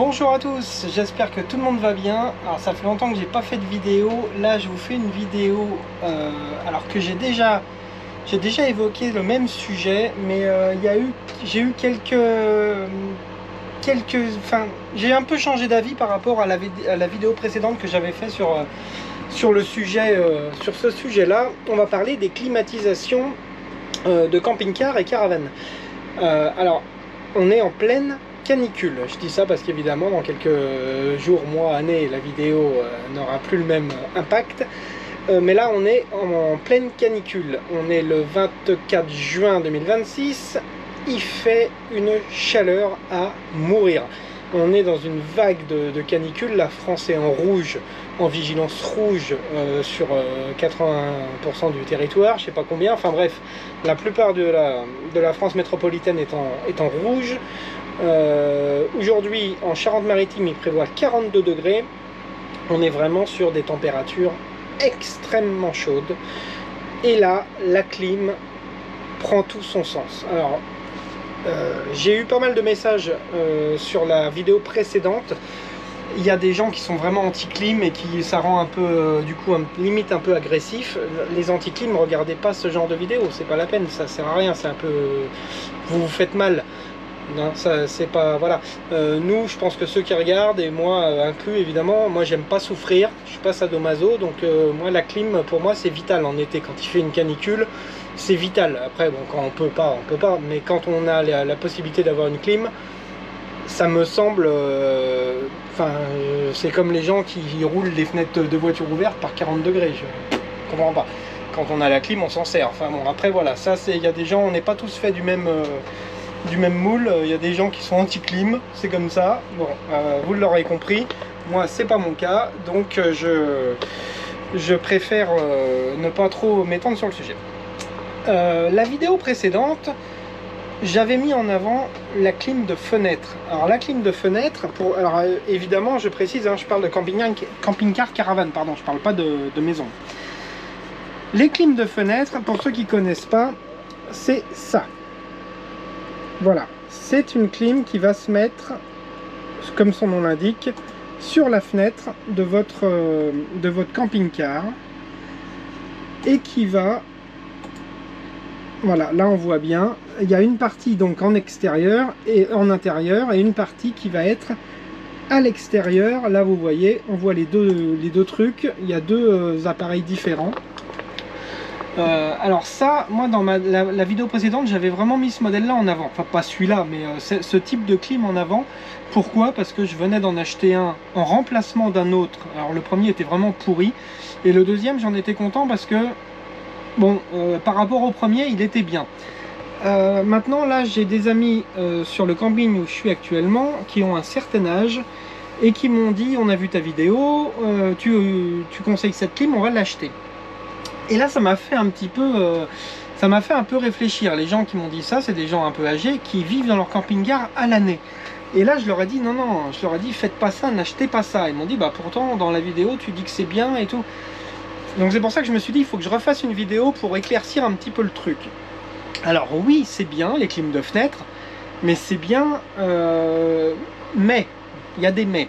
Bonjour à tous, j'espère que tout le monde va bien. Alors ça fait longtemps que j'ai pas fait de vidéo. Là je vous fais une vidéo alors que j'ai déjà évoqué le même sujet, mais j'ai eu j'ai un peu changé d'avis par rapport à la vidéo précédente que j'avais fait sur le sujet, sur ce sujet-là. On va parler des climatisations de camping-car et caravane. Alors on est en pleine canicule. Je dis ça parce qu'évidemment dans quelques jours, mois, années, la vidéo n'aura plus le même impact. Mais là on est en pleine canicule. On est le 24 juin 2026. Il fait une chaleur à mourir. On est dans une vague de canicule. La France est en rouge, en vigilance rouge sur 80% du territoire, je sais pas combien. Enfin bref, la plupart de la France métropolitaine est en rouge. Aujourd'hui en Charente-Maritime il prévoit 42 degrés. On est vraiment sur des températures extrêmement chaudes et là la clim prend tout son sens. Alors j'ai eu pas mal de messages sur la vidéo précédente. Il y a des gens qui sont vraiment anti-clim et qui ça rend un peu du coup limite un peu agressif. Les anti-clim, regardez pas ce genre de vidéo, c'est pas la peine, ça sert à rien, c'est un peu vous faites mal. Non, ça c'est pas voilà. Nous, je pense que ceux qui regardent et moi inclus évidemment, moi j'aime pas souffrir, je suis pas sadomaso, donc moi la clim pour moi c'est vital en été quand il fait une canicule, c'est vital. Après bon, quand on peut pas, mais quand on a la possibilité d'avoir une clim, ça me semble c'est comme les gens qui roulent les fenêtres de voiture ouvertes par 40 degrés, je comprends pas. Quand on a la clim, on s'en sert. Enfin bon, après voilà, ça c'est, il y a des gens, on n'est pas tous faits du même moule. Il y a des gens qui sont anti-clim, c'est comme ça. Bon, vous l'aurez compris, moi c'est pas mon cas, donc je préfère ne pas trop m'étendre sur le sujet. La vidéo précédente, j'avais mis en avant la clim de fenêtre. Alors la clim de fenêtre, alors évidemment je précise, hein, je parle de camping-car caravane, pardon, je parle pas de maison. Les clims de fenêtre, pour ceux qui connaissent pas, c'est ça. Voilà, c'est une clim qui va se mettre, comme son nom l'indique, sur la fenêtre de votre camping-car et qui va, voilà, là on voit bien, il y a une partie donc en extérieur et en intérieur et une partie qui va être à l'extérieur. Là vous voyez, on voit les deux trucs, il y a deux appareils différents. Alors ça, moi dans la vidéo précédente, j'avais vraiment mis ce modèle là en avant, enfin pas celui-là, mais ce type de clim en avant. Pourquoi? Parce que je venais d'en acheter un en remplacement d'un autre. Alors le premier était vraiment pourri, et le deuxième j'en étais content parce que, bon, par rapport au premier, il était bien. Maintenant là, j'ai des amis sur le camping où je suis actuellement, qui ont un certain âge, et qui m'ont dit, on a vu ta vidéo, tu conseilles cette clim, on va l'acheter. Et là, ça m'a fait un petit peu, réfléchir. Les gens qui m'ont dit ça, c'est des gens un peu âgés qui vivent dans leur camping-car à l'année. Et là, je leur ai dit non, je leur ai dit faites pas ça, n'achetez pas ça. Ils m'ont dit bah pourtant dans la vidéo tu dis que c'est bien et tout. Donc c'est pour ça que je me suis dit il faut que je refasse une vidéo pour éclaircir un petit peu le truc. Alors oui, c'est bien les clims de fenêtre, mais c'est bien, mais il y a des mais.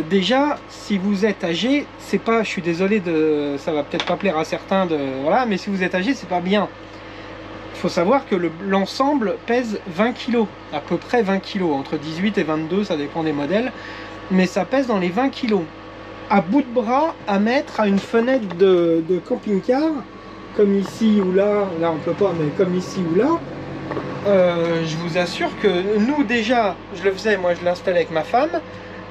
Déjà, si vous êtes âgé, c'est pas, je suis désolé ça va peut-être pas plaire à certains voilà, mais si vous êtes âgé, c'est pas bien. Il faut savoir que l'ensemble pèse 20 kg, à peu près 20 kg, entre 18 et 22, ça dépend des modèles, mais ça pèse dans les 20 kg. À bout de bras, à mettre à une fenêtre de camping-car, comme ici ou là on peut pas, mais comme ici ou là, je vous assure que nous déjà, je le faisais, moi je l'installais avec ma femme.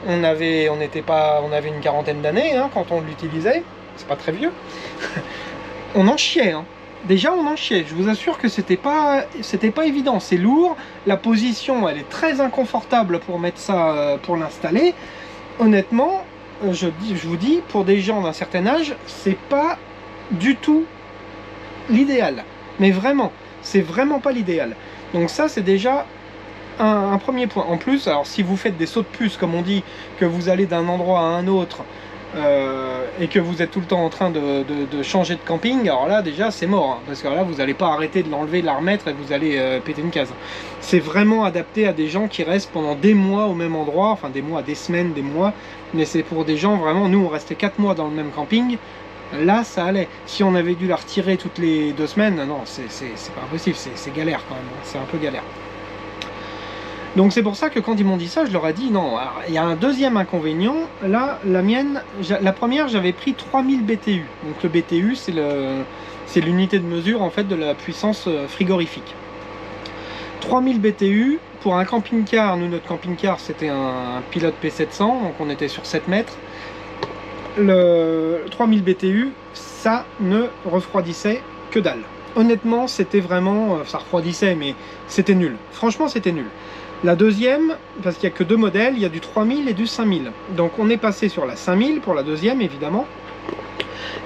On avait une quarantaine d'années hein, quand on l'utilisait, c'est pas très vieux. On en chiait, hein. Déjà on en chiait, je vous assure que c'était pas évident, c'est lourd, la position elle est très inconfortable pour mettre ça, pour l'installer. Honnêtement, je vous dis, pour des gens d'un certain âge, c'est pas du tout l'idéal. Mais vraiment, c'est vraiment pas l'idéal. Donc ça c'est déjà un premier point. En plus, alors si vous faites des sauts de puce comme on dit, que vous allez d'un endroit à un autre, et que vous êtes tout le temps en train de changer de camping, alors là déjà c'est mort, hein, parce que là vous n'allez pas arrêter de l'enlever, de la remettre et vous allez péter une case. C'est vraiment adapté à des gens qui restent pendant des mois au même endroit, enfin des mois, des semaines, des mois, mais c'est pour des gens vraiment, nous on restait 4 mois dans le même camping, là ça allait. Si on avait dû la retirer toutes les 2 semaines, non, c'est pas possible, c'est galère quand même, c'est un peu galère. Donc c'est pour ça que quand ils m'ont dit ça, je leur ai dit non. Alors, il y a un deuxième inconvénient. Là, la mienne, la première, j'avais pris 3000 BTU. Donc le BTU, c'est l'unité de mesure en fait de la puissance frigorifique. 3000 BTU pour un camping-car. Nous, notre camping-car, c'était un pilote P700, donc on était sur 7 mètres. Le 3000 BTU, ça ne refroidissait que dalle. Honnêtement, c'était vraiment, ça refroidissait, mais c'était nul. Franchement, c'était nul. La deuxième, parce qu'il n'y a que 2 modèles, il y a du 3000 et du 5000. Donc on est passé sur la 5000 pour la deuxième, évidemment.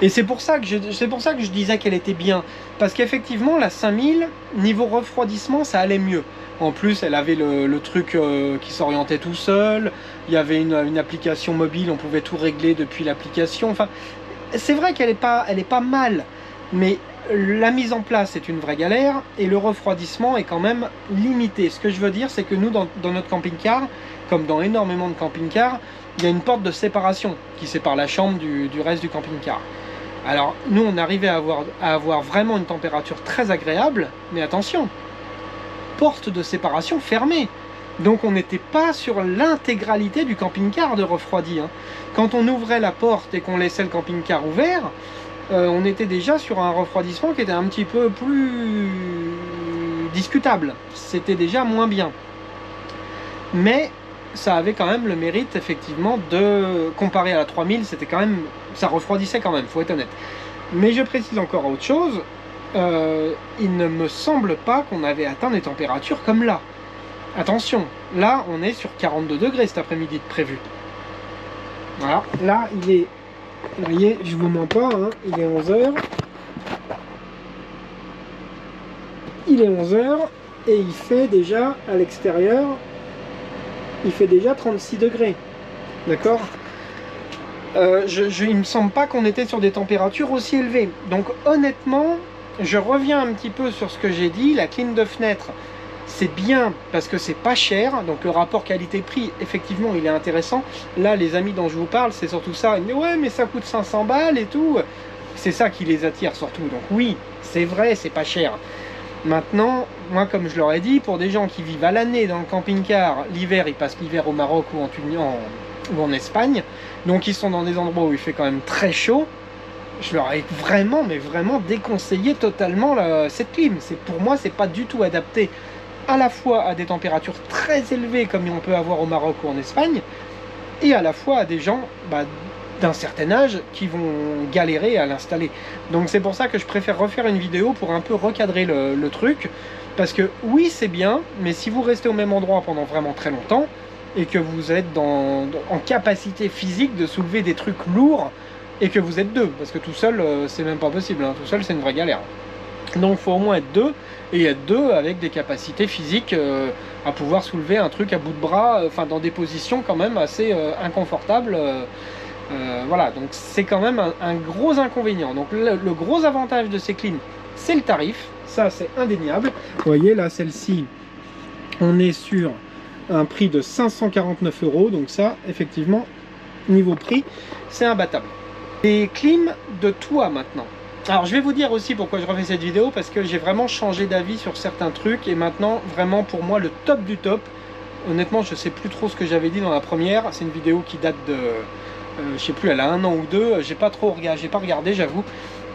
Et c'est pour ça que je disais qu'elle était bien. Parce qu'effectivement, la 5000, niveau refroidissement, ça allait mieux. En plus, elle avait le truc qui s'orientait tout seul. Il y avait une application mobile, on pouvait tout régler depuis l'application. Enfin, c'est vrai qu'elle est pas mal. Mais la mise en place est une vraie galère et le refroidissement est quand même limité. Ce que je veux dire, c'est que nous, dans notre camping-car, comme dans énormément de camping-cars, il y a une porte de séparation qui sépare la chambre du reste du camping-car. Alors, nous, on arrivait à avoir vraiment une température très agréable, mais attention, porte de séparation fermée. Donc, on n'était pas sur l'intégralité du camping-car de refroidi, hein. Quand on ouvrait la porte et qu'on laissait le camping-car ouvert, on était déjà sur un refroidissement qui était un petit peu plus discutable. C'était déjà moins bien. Mais ça avait quand même le mérite, effectivement, de comparer à la 3000, c'était quand même, ça refroidissait quand même, faut être honnête. Mais je précise encore autre chose, il ne me semble pas qu'on avait atteint des températures comme là. Attention, là on est sur 42 degrés cet après-midi de prévu. Voilà, là il est, vous voyez, je vous mens pas, hein, il est 11h. Il est 11h et il fait déjà à l'extérieur, il fait déjà 36 degrés. D'accord, il me semble pas qu'on était sur des températures aussi élevées. Donc honnêtement, je reviens un petit peu sur ce que j'ai dit, la clim de fenêtre, c'est bien parce que c'est pas cher, donc le rapport qualité-prix, effectivement, il est intéressant. Là, les amis dont je vous parle, c'est surtout ça. Ils me disent, ouais, mais ça coûte 500 balles et tout. C'est ça qui les attire surtout. Donc oui, c'est vrai, c'est pas cher. Maintenant, moi, comme je leur ai dit, pour des gens qui vivent à l'année dans le camping-car, l'hiver, ils passent l'hiver au Maroc ou en Espagne, donc ils sont dans des endroits où il fait quand même très chaud, je leur ai vraiment, mais vraiment déconseillé totalement cette clim. Pour moi, c'est pas du tout adapté à la fois à des températures très élevées comme on peut avoir au Maroc ou en Espagne, et à la fois à des gens d'un certain âge qui vont galérer à l'installer. Donc c'est pour ça que je préfère refaire une vidéo pour un peu recadrer le truc, parce que oui c'est bien, mais si vous restez au même endroit pendant vraiment très longtemps, et que vous êtes en capacité physique de soulever des trucs lourds, et que vous êtes deux, parce que tout seul c'est même pas possible, hein. Tout seul c'est une vraie galère. Donc il faut au moins être deux, et être deux avec des capacités physiques à pouvoir soulever un truc à bout de bras, enfin dans des positions quand même assez inconfortables. Voilà, donc c'est quand même un gros inconvénient. Donc le gros avantage de ces clims, c'est le tarif, ça c'est indéniable. Vous voyez là, celle-ci, on est sur un prix de 549 €, donc ça, effectivement, niveau prix, c'est imbattable. Les clims de toit maintenant. Alors je vais vous dire aussi pourquoi je refais cette vidéo, parce que j'ai vraiment changé d'avis sur certains trucs, et maintenant, vraiment pour moi, le top du top, honnêtement, je sais plus trop ce que j'avais dit dans la première, c'est une vidéo qui date de... je sais plus, elle a 1 an ou 2, j'ai pas regardé, j'avoue.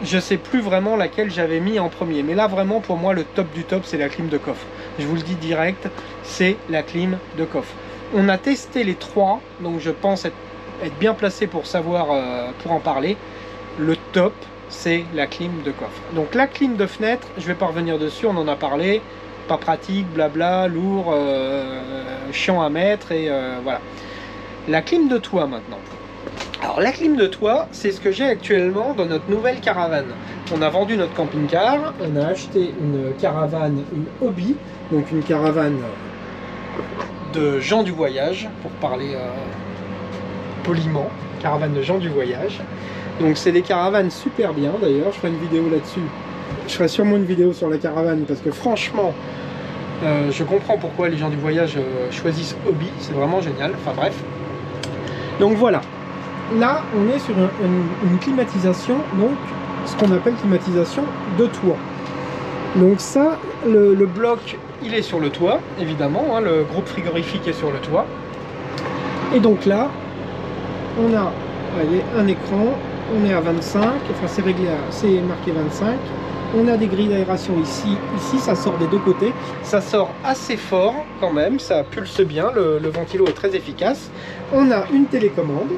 Je sais plus vraiment laquelle j'avais mis en premier. Mais là, vraiment, pour moi, le top du top, c'est la clim de coffre. Je vous le dis direct, c'est la clim de coffre. On a testé les 3, donc je pense être bien placé pour savoir, pour en parler. Le top, c'est la clim de coffre. Donc la clim de fenêtre, je vais pas revenir dessus, on en a parlé. Pas pratique, blabla, lourd, chiant à mettre, et voilà. La clim de toit maintenant. Alors la clim de toit, c'est ce que j'ai actuellement dans notre nouvelle caravane. On a vendu notre camping-car, on a acheté une caravane, une hobby, donc une caravane de gens du voyage, pour parler poliment, caravane de gens du voyage. Donc c'est des caravanes super bien d'ailleurs, je ferai une vidéo là-dessus. Je ferai sûrement une vidéo sur la caravane parce que franchement, je comprends pourquoi les gens du voyage choisissent Hobby, c'est vraiment génial, enfin bref. Donc voilà, là on est sur une climatisation, donc ce qu'on appelle climatisation de toit. Donc ça, le bloc, il est sur le toit, évidemment, hein, le groupe frigorifique est sur le toit. Et donc là, on a, vous voyez, un écran, on est à 25, enfin c'est réglé, c'est marqué 25. On a des grilles d'aération ici, ça sort des deux côtés. Ça sort assez fort quand même, ça pulse bien, le ventilo est très efficace. On a une télécommande,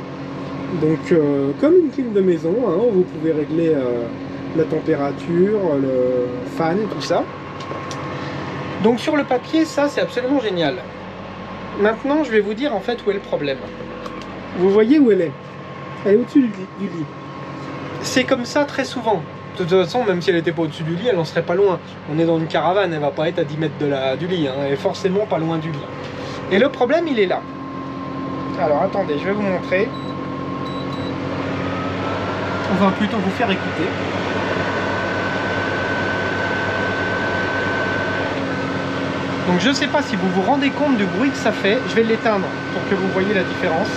donc comme une clim de maison, hein, où vous pouvez régler la température, le fan, tout ça. Donc sur le papier, ça c'est absolument génial. Maintenant, je vais vous dire en fait où est le problème. Vous voyez où elle est? Elle est au-dessus du lit. C'est comme ça très souvent. De toute façon, même si elle n'était pas au-dessus du lit, elle n'en serait pas loin. On est dans une caravane, elle va pas être à 10 mètres du lit, hein. Elle est forcément pas loin du lit. Et le problème, il est là. Alors attendez, je vais vous montrer. On va plutôt vous faire écouter. Donc je ne sais pas si vous vous rendez compte du bruit que ça fait. Je vais l'éteindre pour que vous voyez la différence.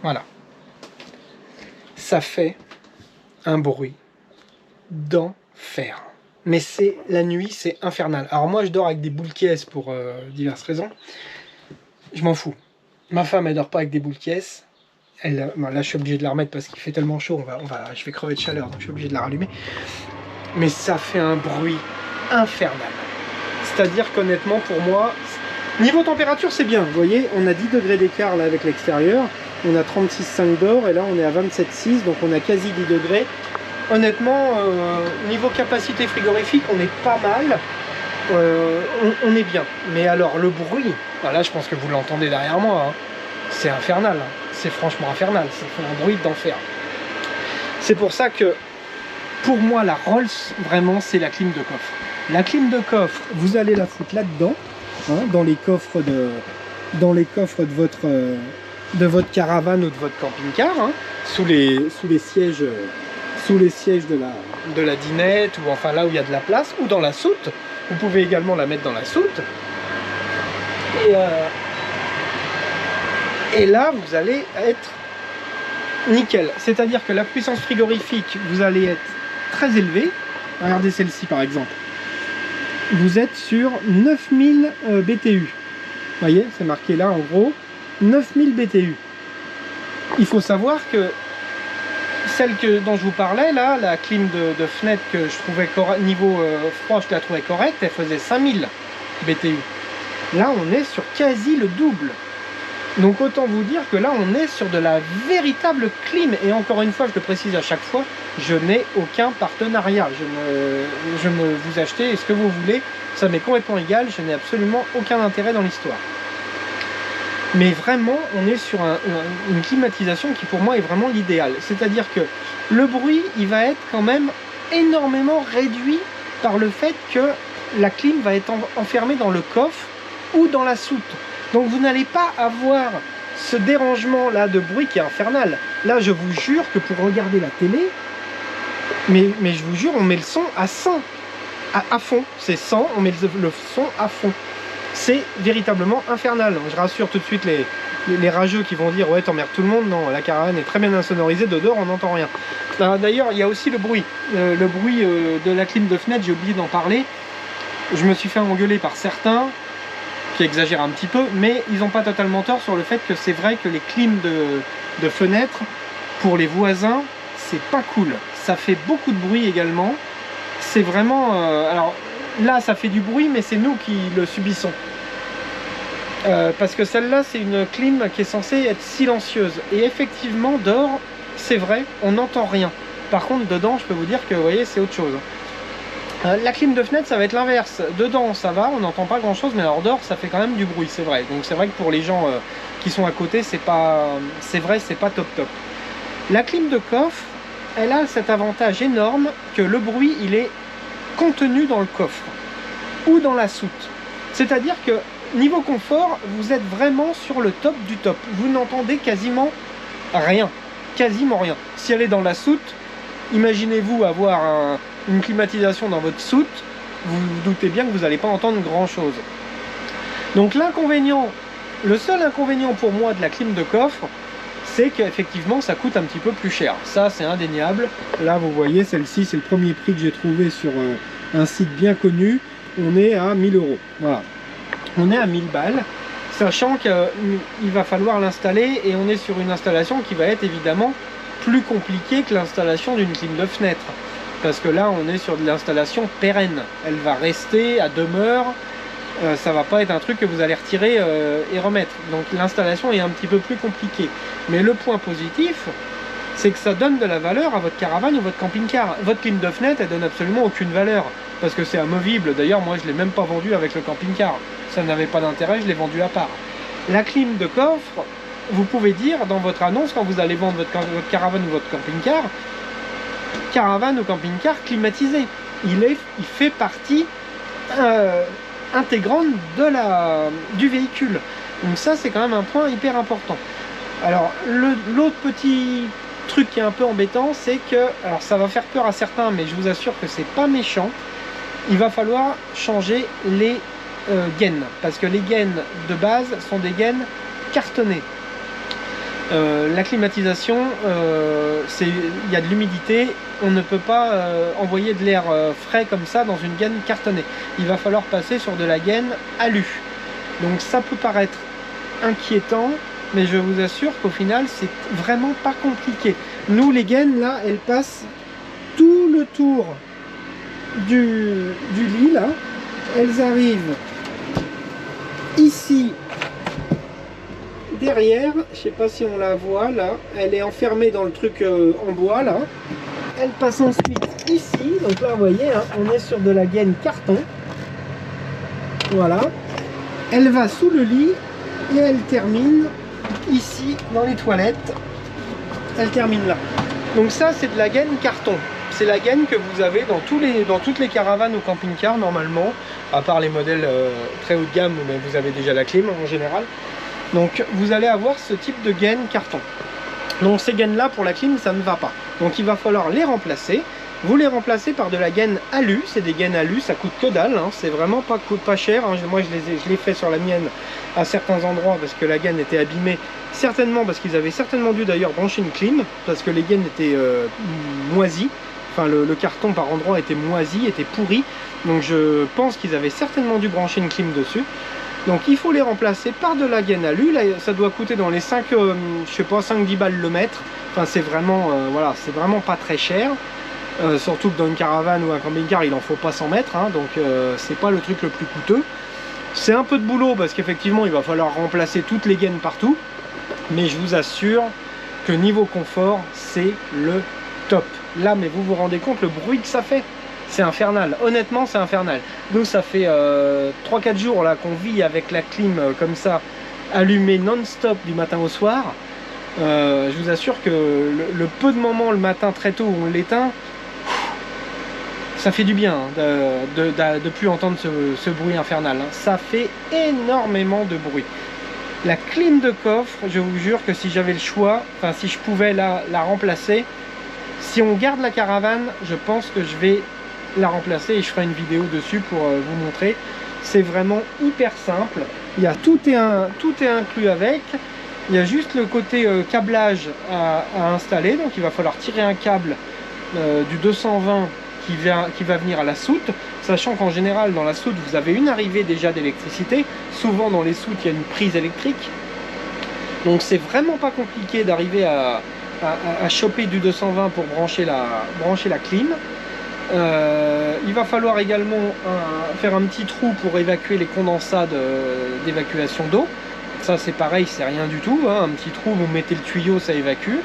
Voilà. Ça fait un bruit d'enfer. Mais c'est la nuit, c'est infernal. Alors moi je dors avec des boules caisses pour diverses raisons. Je m'en fous. Ma femme elle dort pas avec des boules caisses. Là je suis obligé de la remettre parce qu'il fait tellement chaud, je vais crever de chaleur, donc je suis obligé de la rallumer. Mais ça fait un bruit infernal. C'est-à-dire qu'honnêtement pour moi, niveau température c'est bien. Vous voyez, on a 10 degrés d'écart là avec l'extérieur. On a 36,5 dehors et là on est à 27,6, donc on a quasi 10 degrés. Honnêtement, niveau capacité frigorifique, on est pas mal. On est bien. Mais alors le bruit, là je pense que vous l'entendez derrière moi, hein, c'est infernal. Hein. C'est franchement infernal. Ça fait un bruit d'enfer. C'est pour ça que pour moi la Rolls, vraiment c'est la clim de coffre. La clim de coffre, vous allez la foutre là-dedans, hein, dans les coffres de votre caravane ou de votre camping-car, hein, sous les sièges de la dinette, ou enfin là où il y a de la place, ou dans la soute. Vous pouvez également la mettre dans la soute. Et là, vous allez être nickel. C'est-à-dire que la puissance frigorifique, vous allez être très élevée. Regardez celle-ci par exemple. Vous êtes sur 9000 BTU. Vous voyez, c'est marqué là en gros. 9000 BTU. Il faut savoir que celle dont je vous parlais là, la clim de fenêtre que je trouvais niveau froid, je la trouvais correcte, elle faisait 5000 BTU. Là on est sur quasi le double. Donc autant vous dire que là on est sur de la véritable clim. Et encore une fois, je le précise à chaque fois, je n'ai aucun partenariat. Je me vous achetez ce que vous voulez, ça m'est complètement égal, je n'ai absolument aucun intérêt dans l'histoire. Mais vraiment, on est sur une climatisation qui pour moi est vraiment l'idéal. C'est-à-dire que le bruit, il va être quand même énormément réduit par le fait que la clim va être enfermée dans le coffre ou dans la soute. Donc vous n'allez pas avoir ce dérangement là de bruit qui est infernal. Là je vous jure que pour regarder la télé, mais je vous jure, on met le son à 100, à fond. C'est 100, on met le son à fond. C'est véritablement infernal. Je rassure tout de suite les rageux qui vont dire ouais t'emmerdes tout le monde. Non, la caravane est très bien insonorisée, de dehors on n'entend rien. D'ailleurs il y a aussi le bruit. Le bruit de la clim de fenêtre, j'ai oublié d'en parler. Je me suis fait engueuler par certains qui exagèrent un petit peu, mais ils n'ont pas totalement tort sur le fait que c'est vrai que les clims de fenêtres, pour les voisins, c'est pas cool. Ça fait beaucoup de bruit également. C'est vraiment... alors là, ça fait du bruit, mais c'est nous qui le subissons. Parce que celle-là, c'est une clim qui est censée être silencieuse. Et effectivement, dehors, c'est vrai, on n'entend rien. Par contre, dedans, je peux vous dire que, vous voyez, c'est autre chose. La clim de fenêtre, ça va être l'inverse. Dedans, ça va, on n'entend pas grand-chose, mais alors dehors, ça fait quand même du bruit, c'est vrai. Donc c'est vrai que pour les gens qui sont à côté, c'est vrai, c'est pas top top. La clim de coffre, elle a cet avantage énorme que le bruit, il est contenu dans le coffre ou dans la soute. C'est-à-dire que niveau confort, vous êtes vraiment sur le top du top. Vous n'entendez quasiment rien. Quasiment rien. Si elle est dans la soute, imaginez-vous avoir une climatisation dans votre soute, vous vous doutez bien que vous n'allez pas entendre grand-chose. Donc l'inconvénient, le seul inconvénient pour moi de la clim de coffre, c'est qu'effectivement ça coûte un petit peu plus cher. Ça c'est indéniable. Là vous voyez, celle-ci c'est le premier prix que j'ai trouvé sur un site bien connu. On est à 1000 €. Voilà. On est à 1000 balles, sachant qu'il va falloir l'installer et on est sur une installation qui va être évidemment plus compliquée que l'installation d'une clim de fenêtre. Parce que là on est sur de l'installation pérenne. Elle va rester à demeure. Ça va pas être un truc que vous allez retirer et remettre. Donc l'installation est un petit peu plus compliquée. Mais le point positif, c'est que ça donne de la valeur à votre caravane ou votre camping-car. Votre clim de fenêtre, elle donne absolument aucune valeur. Parce que c'est amovible. D'ailleurs, moi, je ne l'ai même pas vendu avec le camping-car. Ça n'avait pas d'intérêt, je l'ai vendu à part. La clim de coffre, vous pouvez dire dans votre annonce, quand vous allez vendre votre caravane ou votre camping-car, caravane ou camping-car climatisé. Il fait partie intégrante du véhicule. Donc ça c'est quand même un point hyper important. Alors l'autre petit truc qui est un peu embêtant, c'est que, alors ça va faire peur à certains, mais je vous assure que c'est pas méchant, il va falloir changer les gaines, parce que les gaines de base sont des gaines cartonnées. La climatisation, il y a de l'humidité, on ne peut pas envoyer de l'air frais comme ça dans une gaine cartonnée. Il va falloir passer sur de la gaine alu. Donc ça peut paraître inquiétant, mais je vous assure qu'au final c'est vraiment pas compliqué. Nous les gaines là, elles passent tout le tour du lit là, elles arrivent ici derrière, je sais pas si on la voit là, elle est enfermée dans le truc en bois là. Elle passe ensuite ici, donc là vous voyez, hein, on est sur de la gaine carton. Voilà. Elle va sous le lit et elle termine ici dans les toilettes. Elle termine là. Donc ça c'est de la gaine carton. C'est la gaine que vous avez dans toutes les caravanes ou camping-cars normalement, à part les modèles très haut de gamme où vous avez déjà la clim en général. Donc vous allez avoir ce type de gaine carton. Donc ces gaines là pour la clim ça ne va pas. Donc il va falloir les remplacer. Vous les remplacez par de la gaine alu. C'est des gaines alu, ça coûte que dalle, hein. C'est vraiment pas cher, hein. Moi je l'ai fait sur la mienne à certains endroits parce que la gaine était abîmée. Certainement parce qu'ils avaient certainement dû d'ailleurs brancher une clim, parce que les gaines étaient moisies. Enfin le carton par endroit était moisi, était pourri. Donc je pense qu'ils avaient certainement dû brancher une clim dessus. Donc il faut les remplacer par de la gaine alu. Là, ça doit coûter dans les 5, je sais pas, 5-10 balles le mètre. Enfin c'est vraiment, voilà, c'est vraiment pas très cher. Surtout que dans une caravane ou un camping-car, il en faut pas 100 mètres. Hein, donc c'est pas le truc le plus coûteux. C'est un peu de boulot parce qu'effectivement il va falloir remplacer toutes les gaines partout. Mais je vous assure que niveau confort, c'est le top. Là, mais vous vous rendez compte le bruit que ça fait? C'est infernal, honnêtement c'est infernal. Nous ça fait 3-4 jours là qu'on vit avec la clim comme ça, allumée non-stop du matin au soir. Je vous assure que le peu de moments le matin très tôt où on l'éteint, ça fait du bien hein, de plus entendre ce bruit infernal. Hein. Ça fait énormément de bruit. La clim de coffre, je vous jure que si j'avais le choix, enfin si je pouvais la remplacer, si on garde la caravane, je pense que je vais la remplacer et je ferai une vidéo dessus pour vous montrer. C'est vraiment hyper simple. Il y a tout est inclus avec. Il y a juste le côté câblage à installer. Donc il va falloir tirer un câble du 220 qui va venir à la soute. Sachant qu'en général dans la soute vous avez une arrivée déjà d'électricité. Souvent dans les soutes il y a une prise électrique. Donc c'est vraiment pas compliqué d'arriver à choper du 220 pour brancher la clim. Il va falloir également faire un petit trou pour évacuer les condensats d'évacuation d'eau. Ça c'est pareil, c'est rien du tout, hein. Un petit trou, vous mettez le tuyau, ça évacue.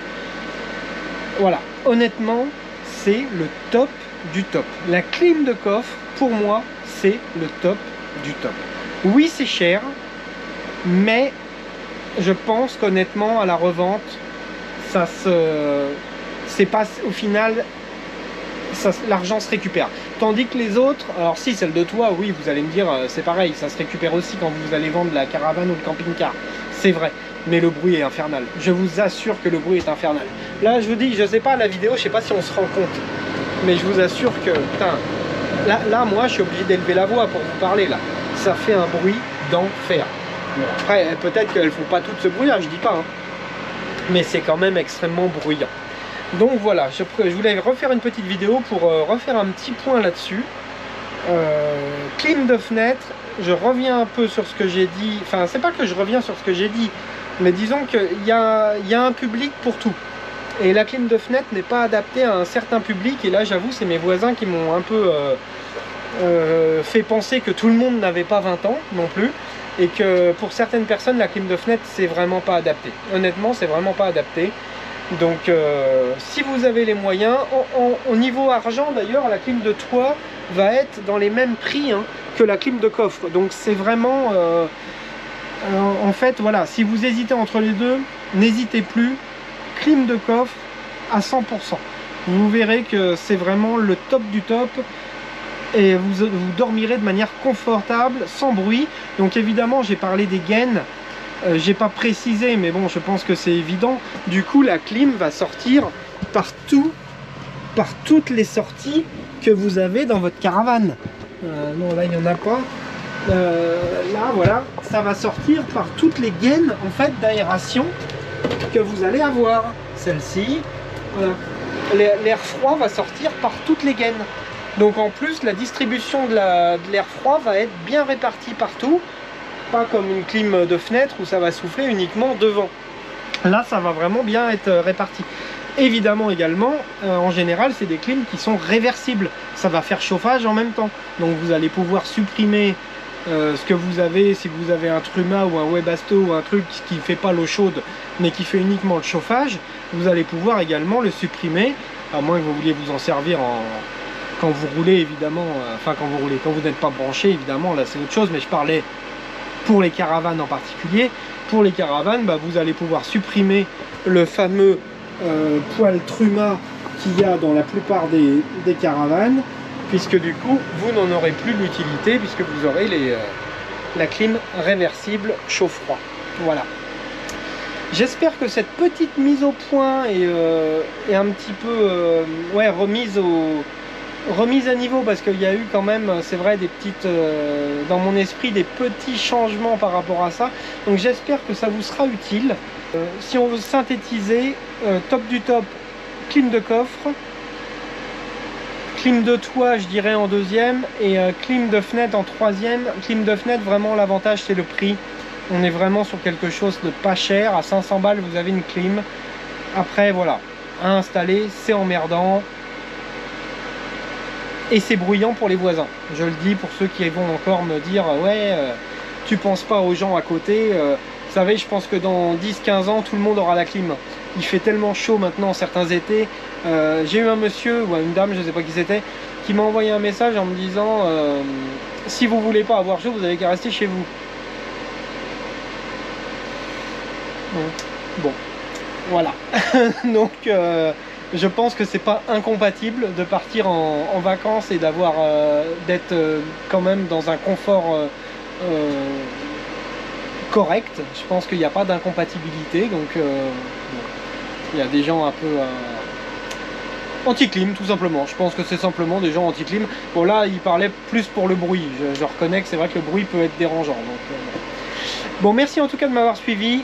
Voilà, honnêtement c'est le top du top. La clim de coffre pour moi c'est le top du top. Oui c'est cher, mais je pense qu'honnêtement à la revente c'est pas au final l'argent se récupère. Tandis que les autres, alors si celle de toit, oui, vous allez me dire, c'est pareil, ça se récupère aussi quand vous allez vendre la caravane ou le camping-car. C'est vrai, mais le bruit est infernal. Je vous assure que le bruit est infernal. Là, je vous dis, je sais pas, la vidéo, je sais pas si on se rend compte, mais je vous assure que, putain, là, moi, je suis obligé d'élever la voix pour vous parler, là. Ça fait un bruit d'enfer. Bon, après, peut-être qu'elles font pas tout ce bruit, là, je dis pas, hein. Mais c'est quand même extrêmement bruyant. Donc voilà, je voulais refaire une petite vidéo pour refaire un petit point là-dessus. Clim de fenêtre, je reviens un peu sur ce que j'ai dit. Enfin, c'est pas que je reviens sur ce que j'ai dit, mais disons qu'il y a un public pour tout. Et la clim de fenêtre n'est pas adaptée à un certain public. Et là, j'avoue, c'est mes voisins qui m'ont un peu fait penser que tout le monde n'avait pas 20 ans non plus. Et que pour certaines personnes, la clim de fenêtre, c'est vraiment pas adapté. Honnêtement, c'est vraiment pas adapté. Donc si vous avez les moyens, au niveau argent d'ailleurs, la clim de toit va être dans les mêmes prix hein, que la clim de coffre. Donc c'est vraiment, en fait voilà, si vous hésitez entre les deux, n'hésitez plus, clim de coffre à 100%. Vous verrez que c'est vraiment le top du top. Et vous dormirez de manière confortable, sans bruit. Donc évidemment, j'ai parlé des gaines. J'ai pas précisé, mais bon, je pense que c'est évident. Du coup, la clim va sortir partout, par toutes les sorties que vous avez dans votre caravane. Non, là, il n'y en a pas. Là, voilà, ça va sortir par toutes les gaines, en fait, d'aération que vous allez avoir. Celle-ci, voilà. L'air froid va sortir par toutes les gaines. Donc en plus, la distribution de l'air froid va être bien répartie partout. Pas comme une clim de fenêtre où ça va souffler uniquement devant. Là, ça va vraiment bien être réparti. Évidemment également, en général, c'est des clims qui sont réversibles. Ça va faire chauffage en même temps. Donc vous allez pouvoir supprimer ce que vous avez, si vous avez un Truma ou un Webasto ou un truc qui ne fait pas l'eau chaude, mais qui fait uniquement le chauffage, vous allez pouvoir également le supprimer, à moins que vous vouliez vous en servir quand vous roulez évidemment, enfin quand vous n'êtes pas branché évidemment, là c'est autre chose, mais je parlais pour les caravanes en particulier. Pour les caravanes, bah, vous allez pouvoir supprimer le fameux poêle Truma qu'il y a dans la plupart des caravanes, puisque du coup vous n'en aurez plus l'utilité, puisque vous aurez la clim réversible chaud-froid. Voilà. J'espère que cette petite mise au point est un petit peu ouais, remise à niveau, parce qu'il y a eu quand même, c'est vrai, des petites, dans mon esprit, des petits changements par rapport à ça. Donc j'espère que ça vous sera utile. Si on veut synthétiser, top du top, clim de coffre, clim de toit je dirais en deuxième, et clim de fenêtre en troisième. Clim de fenêtre, vraiment l'avantage c'est le prix. On est vraiment sur quelque chose de pas cher. À 500 balles vous avez une clim. Après voilà, à installer, c'est emmerdant. Et c'est bruyant pour les voisins. Je le dis pour ceux qui vont encore me dire ouais, tu penses pas aux gens à côté. Vous savez, je pense que dans 10-15 ans, tout le monde aura la clim. Il fait tellement chaud maintenant certains étés. J'ai eu un monsieur ou une dame, je sais pas qui c'était, qui m'a envoyé un message en me disant si vous voulez pas avoir chaud, vous avez qu'à rester chez vous. Bon, voilà. Donc je pense que c'est pas incompatible de partir en vacances et d'avoir d'être quand même dans un confort correct. Je pense qu'il n'y a pas d'incompatibilité. Donc bon, il y a des gens un peu anti-clim tout simplement. Je pense que c'est simplement des gens anti-clim. Bon là il parlait plus pour le bruit. Je reconnais que c'est vrai que le bruit peut être dérangeant. Donc, bon, merci en tout cas de m'avoir suivi.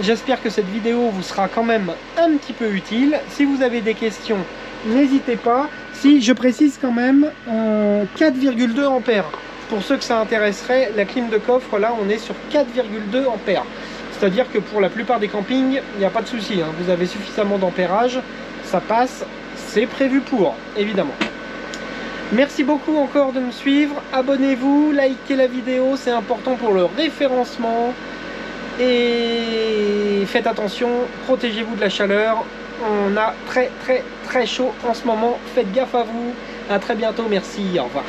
J'espère que cette vidéo vous sera quand même un petit peu utile. Si vous avez des questions, n'hésitez pas. Si je précise quand même 4,2 ampères. Pour ceux que ça intéresserait, la clim de coffre, là on est sur 4,2 ampères. C'est-à-dire que pour la plupart des campings, il n'y a pas de souci, hein. Vous avez suffisamment d'ampérage, ça passe, c'est prévu pour, évidemment. Merci beaucoup encore de me suivre. Abonnez-vous, likez la vidéo, c'est important pour le référencement. Et faites attention, protégez-vous de la chaleur. On a très chaud en ce moment. Faites gaffe à vous. À très bientôt. Merci. Au revoir.